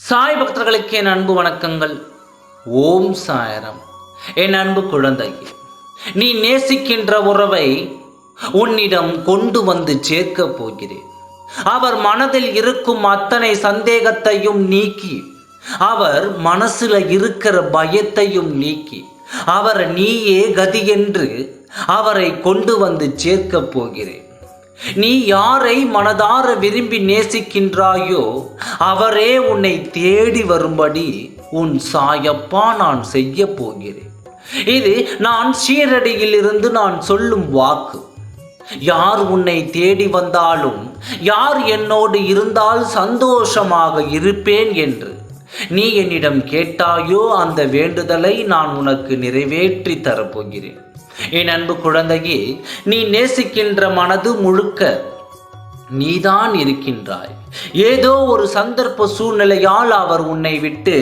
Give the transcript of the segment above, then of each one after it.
சாய் பக்தர்களுக்கு என் அன்பு வணக்கங்கள். ஓம் சாயரம். என் அன்பு குழந்தையே, நீ நேசிக்கின்ற உறவை உன்னிடம் கொண்டு வந்து சேர்க்கப் போகிறேன். அவர் மனதில் இருக்கும் அத்தனை சந்தேகத்தையும் நீக்கி, அவர் மனசுல இருக்கிற பயத்தையும் நீக்கி, அவர் நீயே கதி என்று அவரை கொண்டு வந்து சேர்க்கப் போகிறேன். நீ யாரை மனதார விரும்பி நேசிக்கின்றாயோ அவரே உன்னை தேடி வரும்படி உன் சாயப்பா நான் செய்ய போகிறேன். இது நான் ஷீரடியில் இருந்து நான் சொல்லும் வாக்கு. யார் உன்னை தேடி வந்தாலும், யார் என்னோடு இருந்தால் சந்தோஷமாக இருப்பேன் என்று நீ என்னிடம் கேட்டாயோ அந்த வேண்டுதலை நான் உனக்கு நிறைவேற்றி தரப்போகிறேன். என் அன்பு குழந்தையே, நீ நேசிக்கின்ற மனது முழுக்க நீதான் இருக்கின்றாய். ஏதோ ஒரு சந்தர்ப்ப சூழ்நிலையால் அவர் உன்னை விட்டு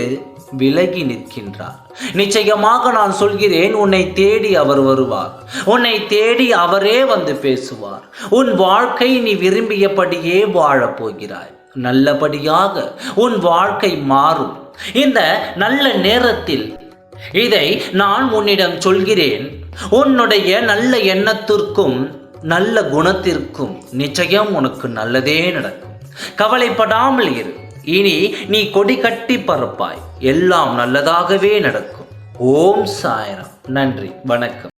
விலகி நிற்கின்றார். நிச்சயமாக நான் சொல்கிறேன், உன்னை தேடி அவர் வருவார். உன்னை தேடி அவரே வந்து பேசுவார். உன் வாழ்க்கை நீ விரும்பியபடியே வாழப் போகிறாய். நல்லபடியாக உன் வாழ்க்கை மாறும். இந்த நல்ல நேரத்தில் இதை நான் உன்னிடம் சொல்கிறேன். உன்னுடைய நல்ல எண்ணத்திற்கும் நல்ல குணத்திற்கும் நிச்சயம் உனக்கு நல்லதே நடக்கும். கவலைப்படாமல் இரு. இனி நீ கொடி கட்டி பறப்பாய். எல்லாம் நல்லதாகவே நடக்கும். ஓம் சாய்ராம். நன்றி, வணக்கம்.